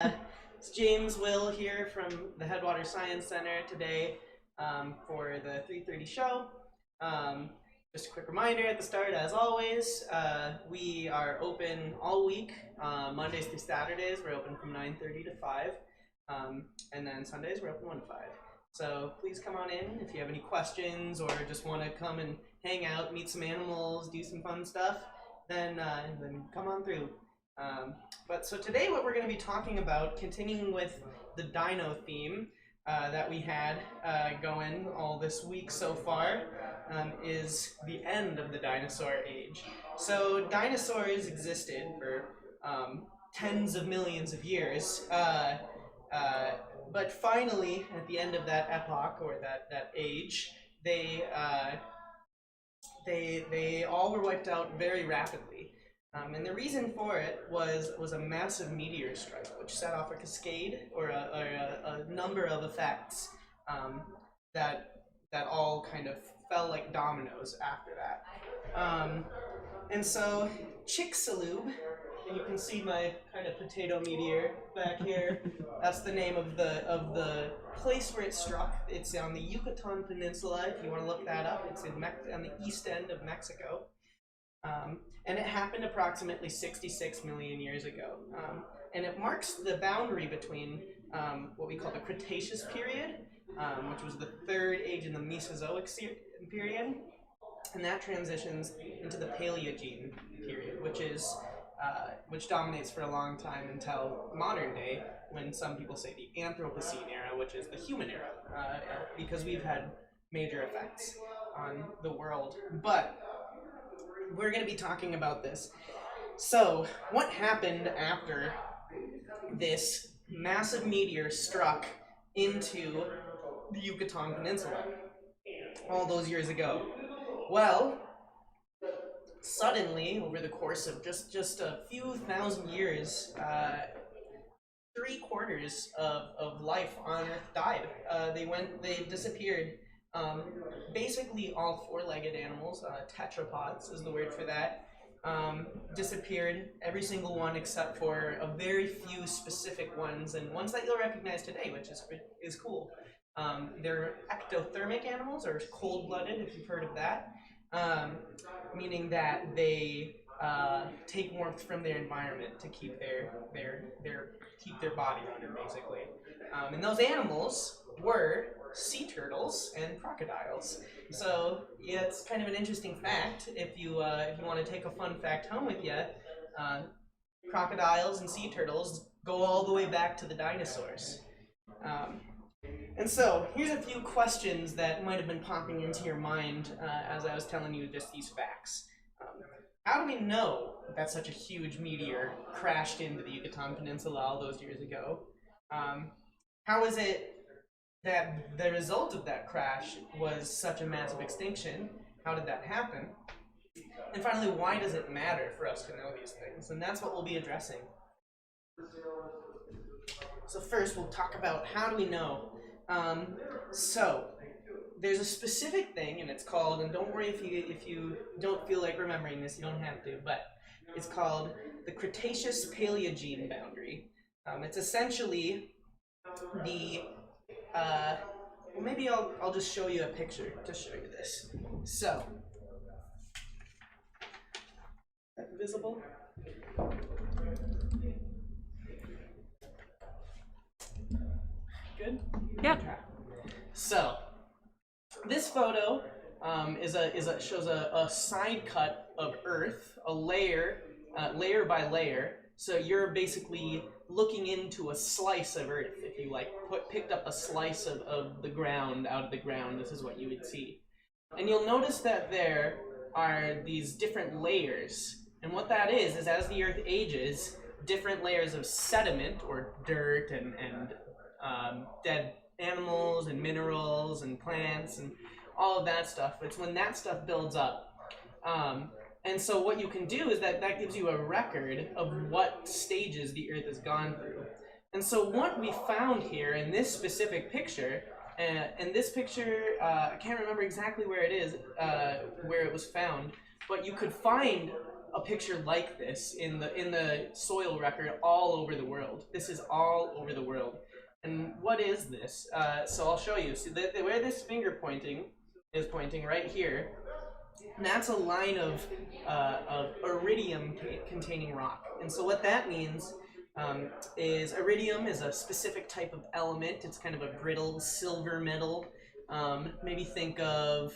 It's James Will here from the Headwaters Science Center today for the 3:30 show. Just a quick reminder at the start, as always, we are open all week, Mondays through Saturdays. We're open from 9:30 to 5, and then Sundays we're open 1 to 5. So please come on in if you have any questions or just want to come and hang out, meet some animals, do some fun stuff, then come on through. So today what we're going to be talking about, continuing with the dino theme that we had going all this week so far, is the end of the Dinosaur Age. So dinosaurs existed for tens of millions of years, but finally at the end of that epoch, or that age, they all were wiped out very rapidly. And the reason for it was a massive meteor strike, which set off a cascade or a number of effects that all kind of fell like dominoes after that. And so Chicxulub, and you can see my kind of potato meteor back here. That's the name of the place where it struck. It's on the Yucatan Peninsula. If you want to look that up, it's on the east end of Mexico. And it happened approximately 66 million years ago. And it marks the boundary between what we call the Cretaceous period, which was the third age in the Mesozoic period, and that transitions into the Paleogene period, which dominates for a long time until modern day, when some people say the Anthropocene era, which is the human era, because we've had major effects on the world. But we're going to be talking about this. So, what happened after this massive meteor struck into the Yucatan Peninsula all those years ago? Well, suddenly, over the course of just a few thousand years, 3/4 of life on Earth died. They disappeared. Basically all four-legged animals, tetrapods is the word for that, disappeared, every single one except for a very few specific ones, and ones that you'll recognize today, which is cool. They're ectothermic animals, or cold-blooded, if you've heard of that, meaning that they take warmth from their environment to keep their body running, basically. And those animals were sea turtles and crocodiles. So yeah, it's kind of an interesting fact. If you want to take a fun fact home with you, crocodiles and sea turtles go all the way back to the dinosaurs. And so here's a few questions that might have been popping into your mind as I was telling you just these facts. How do we know that such a huge meteor crashed into the Yucatan Peninsula all those years ago? How is it that the result of that crash was such a massive extinction? How did that happen? And finally, why does it matter for us to know these things? And that's what we'll be addressing. So first, we'll talk about how do we know. So there's a specific thing, and it's called, and don't worry if you don't feel like remembering this, you don't have to, but it's called the Cretaceous Paleogene boundary. It's essentially the well, maybe I'll just show you a picture to show you this. So, is that visible? Good? Yep. Okay. So, this photo shows a side cut of Earth, a layer by layer. So you're basically looking into a slice of Earth. If you picked up a slice of the ground out of the ground, this is what you would see. And you'll notice that there are these different layers. And what that is as the Earth ages, different layers of sediment or dirt and dead animals and minerals and plants and all of that stuff. It's when that stuff builds up. And so what you can do is that gives you a record of what stages the Earth has gone through. And so what we found here in this specific picture, I can't remember exactly where it is, where it was found, but you could find a picture like this in the soil record all over the world. This is all over the world. And what is this? So I'll show you. See, where this finger is pointing right here, and that's a line of iridium-containing rock. And so what that means is iridium is a specific type of element. It's kind of a brittle silver metal. Maybe think of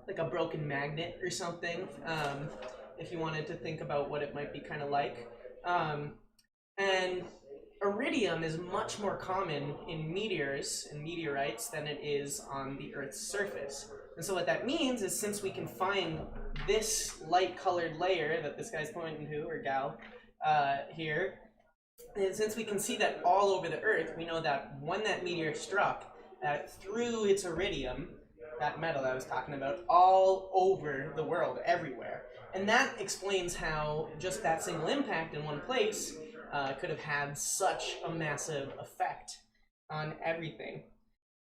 like a broken magnet or something, if you wanted to think about what it might be kind of like. And iridium is much more common in meteors and meteorites than it is on the Earth's surface. And so what that means is, since we can find this light-colored layer that this guy's pointing to, or gal, here, and since we can see that all over the Earth, we know that when that meteor struck, through its iridium, that metal I was talking about, all over the world, everywhere. And that explains how just that single impact in one place could have had such a massive effect on everything.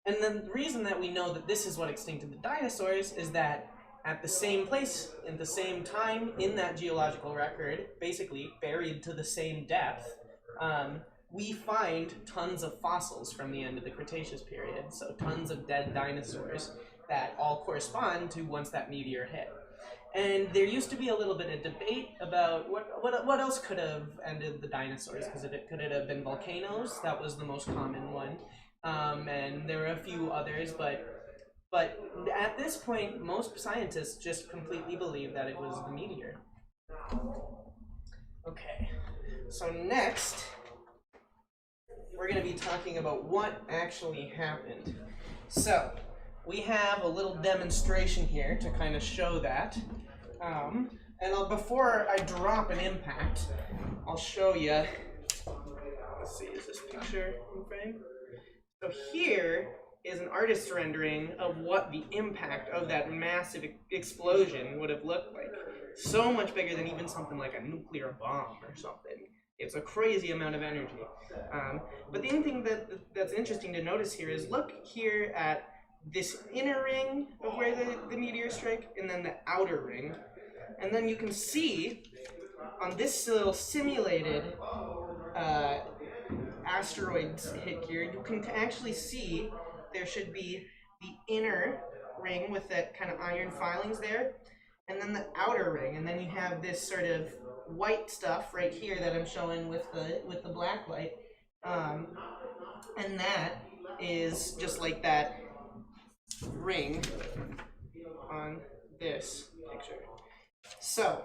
And the reason that we know that this is what extincted the dinosaurs is that at the same place, at the same time, in that geological record, basically buried to the same depth, we find tons of fossils from the end of the Cretaceous period, so tons of dead dinosaurs that all correspond to once that meteor hit. And there used to be a little bit of debate about what else could have ended the dinosaurs, because could it have been volcanoes? That was the most common one, and there were a few others, but at this point, most scientists just completely believe that it was the meteor. Okay, so next, we're going to be talking about what actually happened. So, we have a little demonstration here to kind of show that. Before I drop an impact, I'll show you. Let's see, is this picture in frame? So here is an artist's rendering of what the impact of that massive explosion would have looked like. So much bigger than even something like a nuclear bomb or something. It's a crazy amount of energy. But the only thing that's interesting to notice here is, look here at this inner ring of where the meteors strike, and then the outer ring. And then you can see on this little simulated asteroids hit here, you can actually see there should be the inner ring with that kind of iron filings there, and then the outer ring, and then you have this sort of white stuff right here that I'm showing with the black light, and that is just like that ring on this picture. So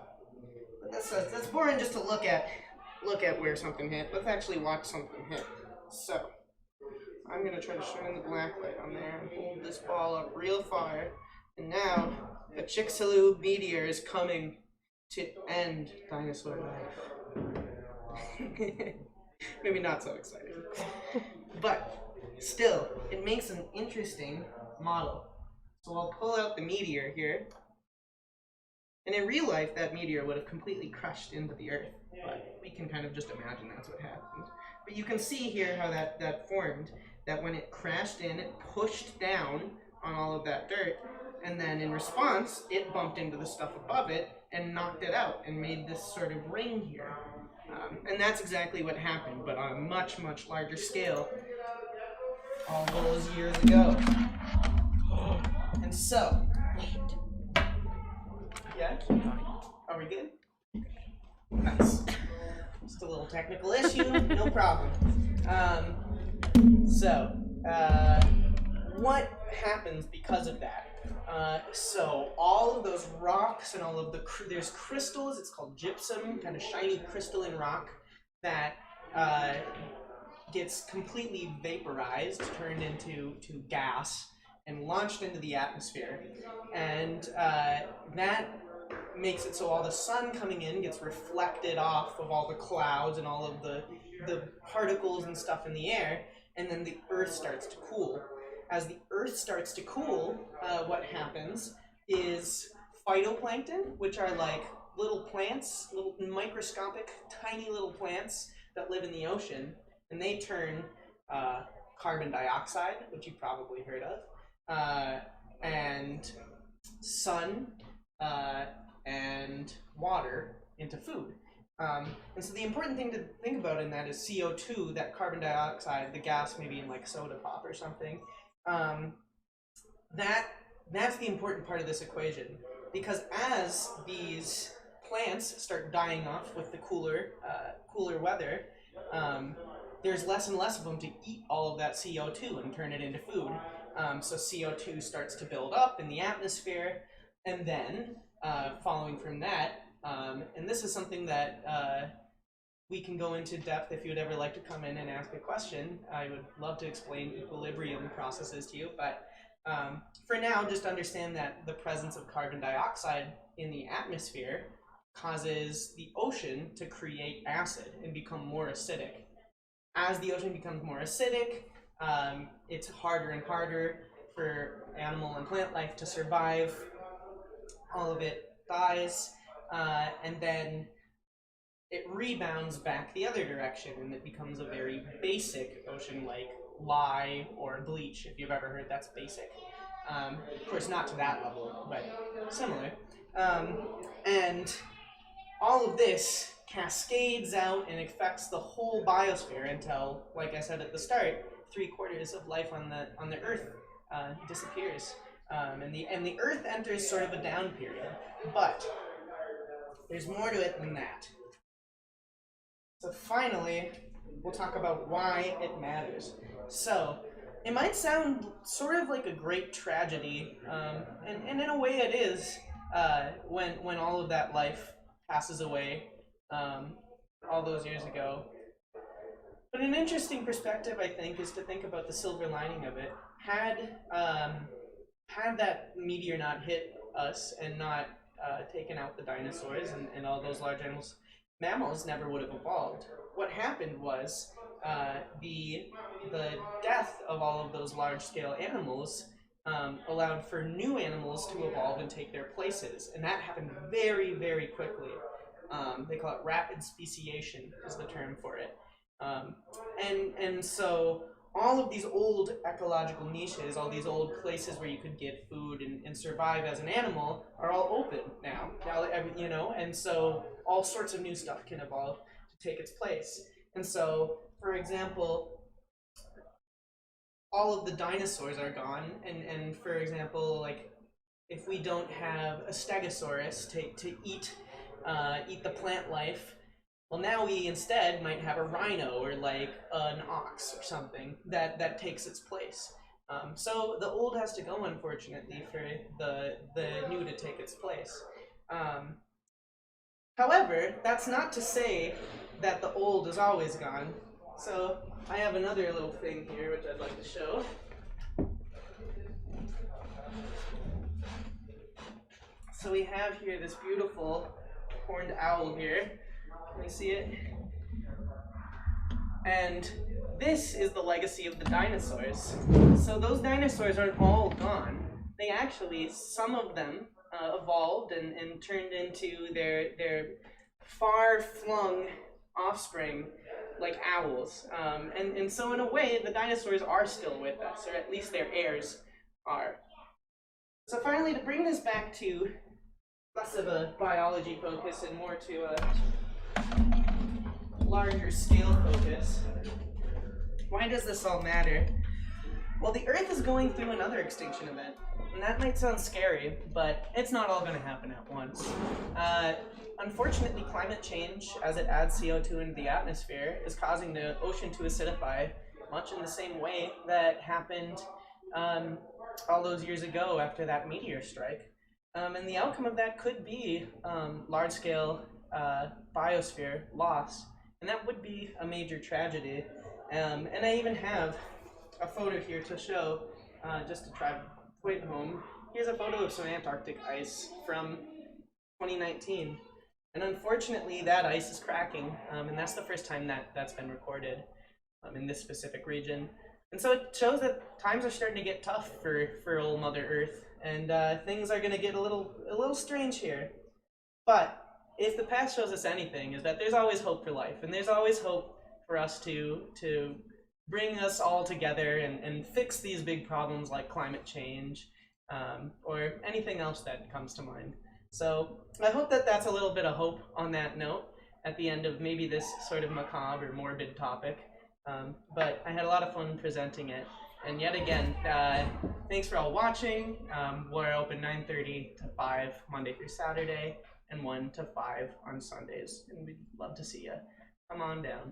that's boring just to look at where something hit. Let's actually watch something hit. So I'm gonna try to shine the black light on there and hold this ball up real far. And now the Chicxulub meteor is coming to end dinosaur life. Maybe not so exciting, but still, it makes an interesting model. So I'll pull out the meteor here, and in real life that meteor would have completely crushed into the Earth, but we can kind of just imagine that's what happened. But you can see here how that formed, that when it crashed in, it pushed down on all of that dirt, and then in response it bumped into the stuff above it and knocked it out and made this sort of ring here. And that's exactly what happened, but on a much, much larger scale all those years ago. And so, yeah? Are we good? Nice. Just a little technical issue, no problem. What happens because of that? So all of those rocks and all of there's crystals, it's called gypsum, kind of shiny crystalline rock that gets completely vaporized, turned into gas, and launched into the atmosphere. And that makes it so all the sun coming in gets reflected off of all the clouds and all of the particles and stuff in the air, and then the Earth starts to cool. As the Earth starts to cool, what happens is phytoplankton, which are like little plants, little microscopic, tiny little plants that live in the ocean, and they turn carbon dioxide, which you've probably heard of, and sun, and water into food. And so the important thing to think about in that is CO2, that carbon dioxide, the gas maybe in like soda pop or something. That's the important part of this equation, because as these plants start dying off with the cooler weather, there's less and less of them to eat all of that CO2 and turn it into food. So CO2 starts to build up in the atmosphere, and then following from that, and this is something that we can go into depth if you would ever like to come in and ask a question. I would love to explain equilibrium processes to you, but for now, just understand that the presence of carbon dioxide in the atmosphere causes the ocean to create acid and become more acidic. As the ocean becomes more acidic, it's harder and harder for animal and plant life to survive. All of it dies, and then it rebounds back the other direction, and it becomes a very basic ocean, like lye or bleach, if you've ever heard that's basic. Of course, not to that level, but similar. And all of this cascades out and affects the whole biosphere until, like I said at the start, 3/4 of life on the Earth disappears, and the Earth enters sort of a down period. But there's more to it than that. So finally, we'll talk about why it matters. So it might sound sort of like a great tragedy, and in a way it is, when all of that life passes away all those years ago. But an interesting perspective, I think, is to think about the silver lining of it. Had that meteor not hit us and not taken out the dinosaurs and all those large animals, mammals never would have evolved. What happened was the death of all of those large-scale animals allowed for new animals to evolve and take their places, and that happened very, very quickly. They call it rapid speciation is the term for it. And so all of these old ecological niches, all these old places where you could get food and survive as an animal, are all open now. And so all sorts of new stuff can evolve to take its place. And so, for example, all of the dinosaurs are gone, and for example, like if we don't have a stegosaurus to eat the plant life, well, now we instead might have a rhino or like an ox or something that takes its place. So the old has to go, unfortunately, for the new to take its place. However, that's not to say that the old is always gone. So I have another little thing here which I'd like to show. So we have here this beautiful horned owl here. Can you see it? And this is the legacy of the dinosaurs. So those dinosaurs aren't all gone. They actually, some of them evolved and turned into their far-flung offspring, like owls. And so in a way, the dinosaurs are still with us, or at least their heirs are. So finally, to bring this back to less of a biology focus and more to a larger scale focus, why does this all matter? Well, the Earth is going through another extinction event, and that might sound scary, but it's not all going to happen at once. Unfortunately, climate change, as it adds CO2 into the atmosphere, is causing the ocean to acidify, much in the same way that happened all those years ago after that meteor strike. And the outcome of that could be large-scale biosphere loss, and that would be a major tragedy. And I even have a photo here to show, just to try to point home. Here's a photo of some Antarctic ice from 2019. And unfortunately, that ice is cracking, and that's the first time that's been recorded in this specific region. And so it shows that times are starting to get tough for old Mother Earth, and things are going to get a little strange here. But if the past shows us anything, is that there's always hope for life, and there's always hope for us to bring us all together and fix these big problems like climate change, or anything else that comes to mind. So I hope that that's a little bit of hope on that note at the end of maybe this sort of macabre or morbid topic. But I had a lot of fun presenting it. And yet again, thanks for all watching. We're open 9:30 to 5 Monday through Saturday and 1 to 5 on Sundays. And we'd love to see you. Come on down.